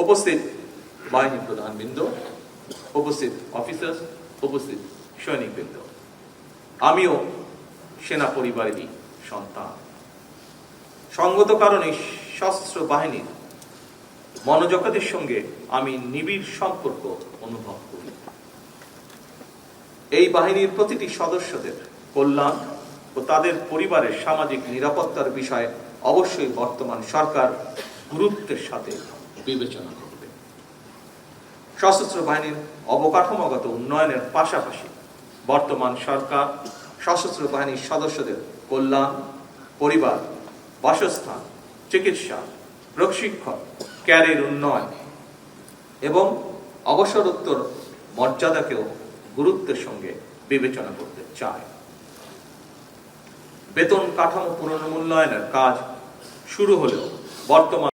উপস্থিত বাহিনী প্রধানবৃন্দ, উপস্থিত অফিসার্স, উপস্থিত সৈনিকবৃন্দ, আমিও সেনা পরিবারেরই সন্তান। সঙ্গত কারণে সশস্ত্র বাহিনীর মনোজগতের সঙ্গে আমি নিবিড় সম্পর্ক অনুভব করি। এই বাহিনীর প্রতিটি সদস্যদের কল্যাণ ও তাদের পরিবারের সামাজিক নিরাপত্তার বিষয়ে অবশ্যই বর্তমান সরকার গুরুত্বের সাথে বিবেচনা করবে। সশস্ত্র বাহিনীর অবকাঠামোগত উন্নয়নের পাশাপাশি বর্তমান সরকার সশস্ত্র বাহিনীর সদস্যদের কল্যাণ, পরিবার, বাসস্থান, চিকিৎসা, প্রশিক্ষণ, ক্যারিয়ার উন্নয়ন এবং অবসরোত্তর মর্যাদাকেও গুরুত্বের সঙ্গে বিবেচনা করতে চায়। বেতন কাঠামো পুনর্মূল্যায়নের কাজ শুরু হলেও বর্তমান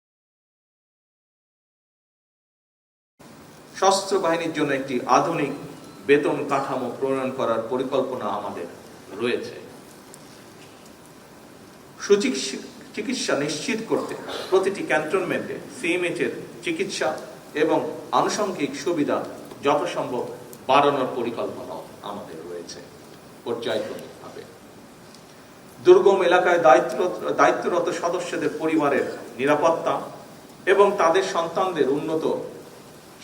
সশস্ত্র বাহিনীর জন্য একটি আধুনিক বেতন কাঠামো প্রণয়ন করার পরিকল্পনা আমাদের রয়েছে। চিকিৎসা নিশ্চিত করতে প্রতিটি ক্যান্টনমেন্টে সিএমএইচ এর চিকিৎসা এবং আনুষঙ্গিক সুবিধা যথাসম্ভব বাড়ানোর পরিকল্পনাও আমাদের রয়েছে পর্যায়ক্রমিকভাবে। দুর্গম এলাকায় দায়িত্বরত সদস্যদের পরিবারের নিরাপত্তা এবং তাদের সন্তানদের উন্নত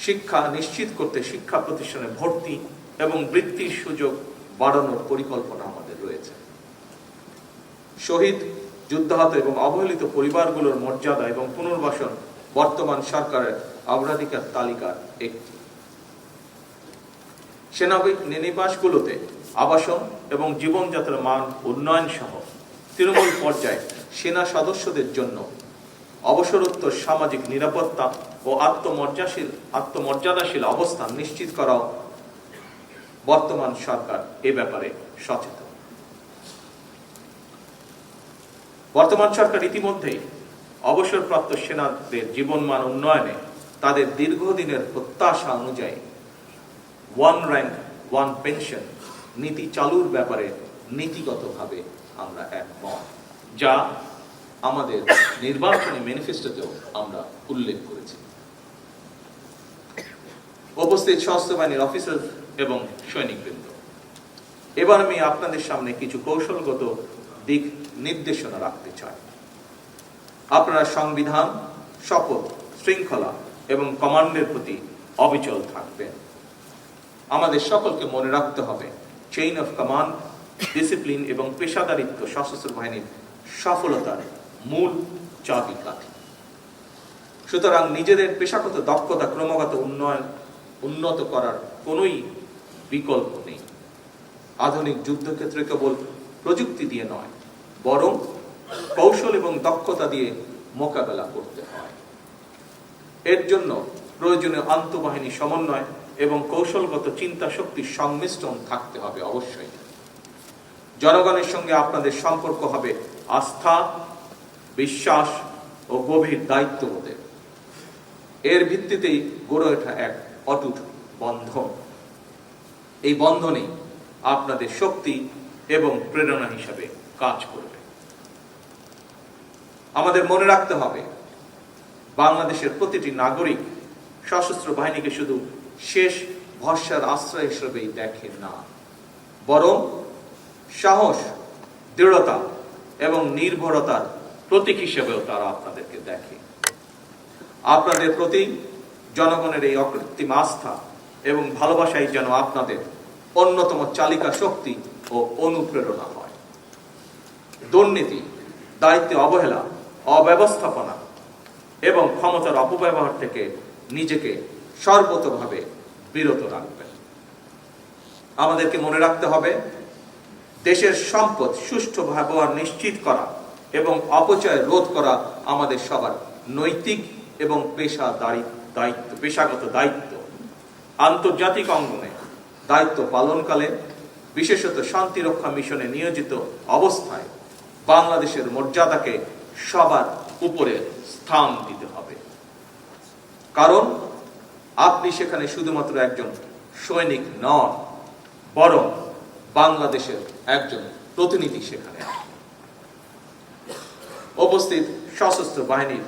শিক্ষা নিশ্চিত করতে শিক্ষা প্রতিষ্ঠানে ভর্তি এবং বৃত্তির সুযোগ বাড়ানোর পরিকল্পনা আমাদের রয়েছে। শহীদ, যুদ্ধাহত এবং অবহেলিত পরিবারগুলোর মর্যাদা এবং পুনর্বাসন বর্তমান সরকারের অগ্রাধিকার তালিকার একটি। সেনানিবাসগুলোতে আবাসন এবং জীবনযাত্রার মান উন্নয়ন সহ তৃণমূল পর্যায়ে সেনা সদস্যদের জন্য অবসরোত্তর সামাজিক নিরাপত্তা ও আত্মমর্যাদাশীল অবস্থান নিশ্চিত করাও বর্তমান সরকার এ ব্যাপারে সচেতন। বর্তমান সরকার ইতিমধ্যেই অবসরপ্রাপ্ত সেনাদের জীবনমান উন্নয়নে তাদের দীর্ঘদিনের প্রত্যাশা অনুযায়ী ওয়ান র্যাঙ্ক ওয়ান পেনশন নীতি চালুর ব্যাপারে নীতিগতভাবে আমরা একমত, যা আমাদের নির্বাচনী ম্যানিফেস্টোতেও আমরা উল্লেখ করেছি। উপস্থিত সশস্ত্র বাহিনীর অফিসার এবং সৈনিকবৃন্দ, এবার আমি আপনাদের সামনে কিছু কৌশলগত দিক নির্দেশনা রাখতে চাই। আপনারা সংবিধান, শপথ, শৃঙ্খলা এবং কমান্ডের প্রতি অবিচল থাকবেন। আমাদের সকলকে মনে রাখতে হবে, চেইন অফ কমান্ড, ডিসিপ্লিন এবং পেশাদারিত্ব সশস্ত্র বাহিনীর সফলতার মূল চাবিকাঠি। সুতরাং নিজেদের পেশাগত দক্ষতা ক্রমাগত উন্নত করার কোনোই বিকল্প নেই। আধুনিক যুদ্ধক্ষেত্রে কেবল প্রযুক্তি দিয়ে নয়, বরং কৌশল এবং দক্ষতা দিয়ে মোকাবেলা করতে হয়। এর জন্য প্রয়োজনীয় আন্তঃবাহিনী সমন্বয় এবং কৌশলগত চিন্তা শক্তির সংমিশ্রণ থাকতে হবে অবশ্যই। জনগণের সঙ্গে আপনাদের সম্পর্ক হবে আস্থা, বিশ্বাস ও গভীর দায়িত্ববোধের। এর ভিত্তিতেই গড়ে ওঠা এক অটুট বন্ধন। এই বন্ধনেই আপনাদের শক্তি এবং প্রেরণা হিসাবে কাজ করবে। আমাদের মনে রাখতে হবে, বাংলাদেশের প্রতিটি নাগরিক সশস্ত্র বাহিনীকে শুধু শেষ ভরসার আশ্রয় হিসেবেই দেখে না, বরং সাহস, দৃঢ়তা এবং নির্ভরতার প্রতীক হিসেবেও তারা আপনাদেরকে দেখে। আপনাদের প্রতি জনগণের এই অকৃত্রিম আস্থা এবং ভালোবাসাই যেন আপনাদের অন্যতম চালিকা শক্তি ও অনুপ্রেরণা হয়। দুর্নীতি, দায়িত্বে অবহেলা, অব্যবস্থাপনা এবং ক্ষমতার অপব্যবহার থেকে নিজেকে সর্বতোভাবে বিরত রাখবেন। আমাদেরকে মনে রাখতে হবে, দেশের সম্পদ সুষ্ঠু ব্যবহার নিশ্চিত করা এবং অপচয় রোধ করা আমাদের সবার নৈতিক এবং পেশাগত দায়িত্ব। আন্তর্জাতিক অঙ্গনে দায়িত্ব পালনকালে, বিশেষত শান্তিরক্ষা মিশনে নিয়োজিত অবস্থায় বাংলাদেশের মর্যাদাকে সবার উপরে স্থান দিতে হবে। কারণ আপনি সেখানে শুধুমাত্র একজন সৈনিক নন, বরং বাংলাদেশের একজন প্রতিনিধি। সেখানে উপস্থিত সশস্ত্র বাহিনীর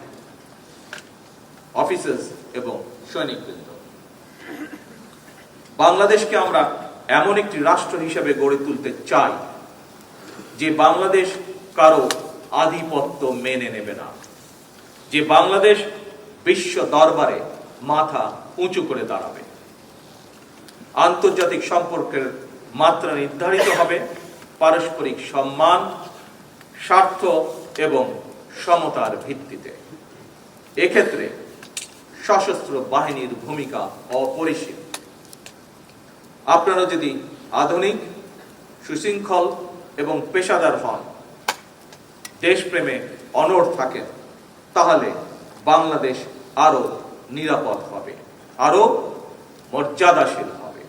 অফিসার্স এবং সৈনিকবৃন্দ, বাংলাদেশকে আমরা এমন একটি রাষ্ট্র হিসেবে গড়ে তুলতে চাই যে বাংলাদেশ কারো আধিপত্য মেনে নেবে না, যে বাংলাদেশ বিশ্ব দরবারে মাথা উঁচু করে দাঁড়াবে। আন্তর্জাতিক সম্পর্কের মাত্রা নির্ধারিত হবে পারস্পরিক সম্মান, স্বার্থ এবং সমতার ভিত্তিতে। এক্ষেত্রে সশস্ত্র বাহিনীর ভূমিকা অপরিসীম। আপনারা যদি আধুনিক, সুশৃঙ্খল এবং পেশাদার হন, দেশপ্রেমে অনড় থাকেন, তাহলে বাংলাদেশ আরো নিরাপদ হবে, আরো মর্যাদাশীল হবে।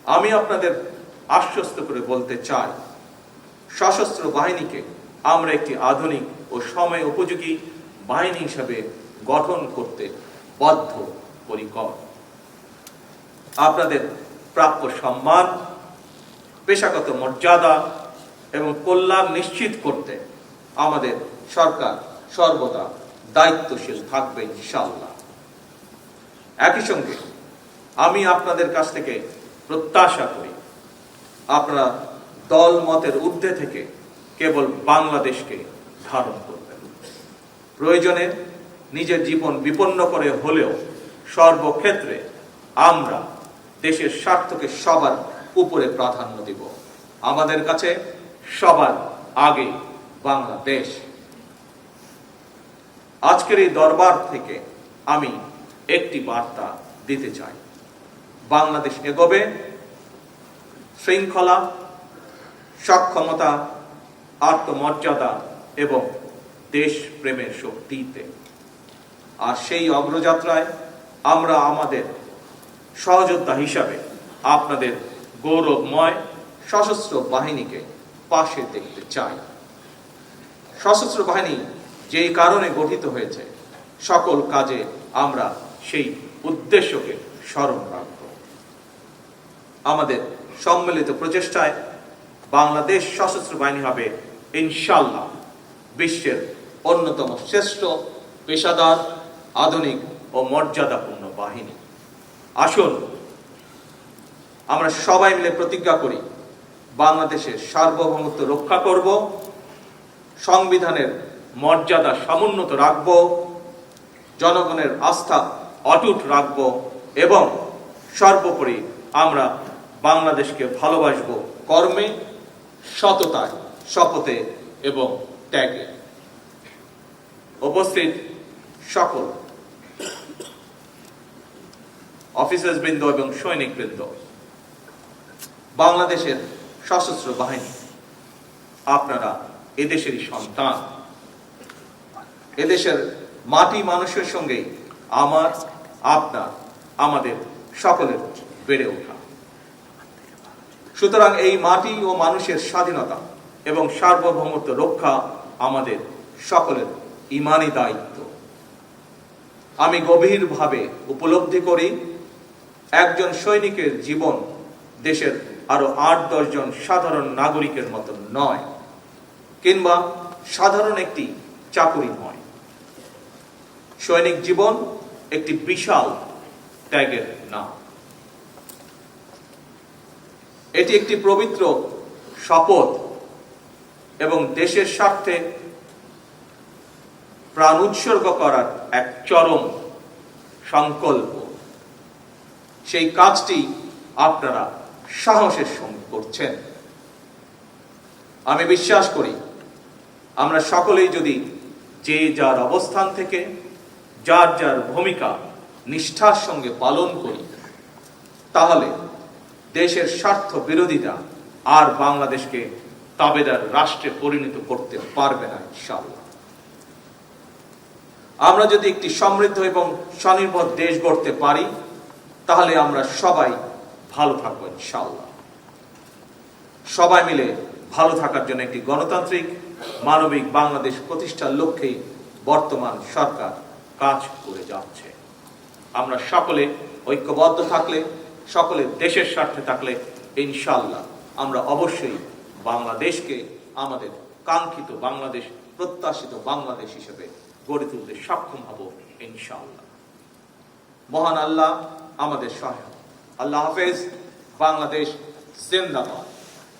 আমি আপনাদের আশ্বস্ত করে বলতে চাই, সশস্ত্র বাহিনীকে আমরা একটি আধুনিক ও সময় উপযোগী বাহিনী হিসাবে গঠন করতে বদ্ধপরিকর। আপনাদের প্রাপ্য সম্মান, পেশাগত মর্যাদা এবং কল্যাণ নিশ্চিত করতে আমাদের সরকার সর্বদা দায়িত্বশীল থাকবে ইনশাআল্লাহ। একই সঙ্গে আমি আপনাদের কাছ থেকে প্রত্যাশা করি, আপনারা দল মতের ঊর্ধ্বে থেকে কেবল বাংলাদেশকে ধারণ করবেন। প্রয়োজনে নিজের জীবন বিপন্ন করে হলেও সর্বক্ষেত্রে আমরা দেশের স্বার্থকে সবার উপরে প্রাধান্য দেব। আমাদের কাছে সবার আগে বাংলাদেশ। আজকের এই দরবার থেকে আমি একটি বার্তা দিতে চাই, বাংলাদেশ এগোবে শৃঙ্খলা, সক্ষমতা, আত্মমর্যাদা এবং দেশপ্রেমের শক্তিতে। আর সেই অগ্রযাত্রায় আমরা আমাদের সহযোদ্ধা হিসাবে আপনাদের গৌরবময় সশস্ত্র বাহিনীকে পাশে দেখতে চাই। সশস্ত্র বাহিনী যেই কারণে গঠিত হয়েছে, সকল কাজে আমরা সেই উদ্দেশ্যকে স্মরণ রাখব। আমাদের সম্মিলিত প্রচেষ্টায় বাংলাদেশ সশস্ত্র বাহিনী হবে ইনশাআল্লাহ বিশ্বের অন্যতম শ্রেষ্ঠ, পেশাদার, আধুনিক ও মর্যাদাপূর্ণ বাহিনী। আসুন আমরা সবাই মিলে প্রতিজ্ঞা করি, বাংলাদেশের সার্বভৌমত্ব রক্ষা করব, সংবিধানের মর্যাদা সমুন্নত রাখব, জনগণের আস্থা অটুট রাখব এবং সর্বোপরি আমরা বাংলাদেশকে ভালোবাসব কর্মে, সততায়, শপথে এবং ত্যাগে। উপস্থিত সকল অফিসার্স বৃন্দ এবং সৈনিক বৃন্দ, বাংলাদেশের সশস্ত্র বাহিনী, আপনারা এদেশেরই সন্তান। এদেশের মাটি মানুষের সঙ্গে আমার, আপনার, আমাদের সকলের বেড়ে ওঠা। সুতরাং এই মাটি ও মানুষের স্বাধীনতা এবং সার্বভৌমত্ব রক্ষা আমাদের সকলের ঈমানি দায়িত্ব। আমি গভীরভাবে উপলব্ধি করি, একজন সৈনিকের জীবন দেশের আরো ৮-১০ জন সাধারণ নাগরিকের মতো নয়, কিংবা সাধারণ একটি চাকুরি নয়। সৈনিক জীবন একটি বিশাল ত্যাগের নাম। এটি একটি পবিত্র শপথ এবং দেশের স্বার্থে প্রাণ উৎসর্গ করার এক চরম সংকল্প। সেই কাজটি আপনারা সাহসের সঙ্গে করছেন। আমি বিশ্বাস করি আমরা সকলেই যদি যে যার অবস্থান থেকে যার যার ভূমিকা নিষ্ঠার সঙ্গে পালন করি, তাহলে দেশের স্বার্থ বিরোধীরা আর বাংলাদেশকে তাবেদার রাষ্ট্রে পরিণত করতে পারবে না ইনশাআল্লাহ। আমরা যদি একটি সমৃদ্ধ এবং স্বনির্ভর দেশ গড়তে পারি, তাহলে আমরা সবাই ভালো থাকবো ইনশাআল্লাহ। সবাই মিলে ভালো থাকার জন্য একটি গণতান্ত্রিক মানবিক বাংলাদেশ প্রতিষ্ঠার লক্ষ্যেই বর্তমান সরকার কাজ করে যাচ্ছে। আমরা সকলে ঐক্যবদ্ধ থাকলে, সকলে দেশের স্বার্থে থাকলে ইনশাআল্লাহ আমরা অবশ্যই বাংলাদেশকে আমাদের কাঙ্ক্ষিত বাংলাদেশ, প্রত্যাশিত বাংলাদেশ হিসেবে গড়ে তুলতে সক্ষম হব ইনশাআল্লাহ। মহান আল্লাহ আমাদের সহায়। আল্লাহ হাফেজ। বাংলাদেশ জিন্দাবাদ।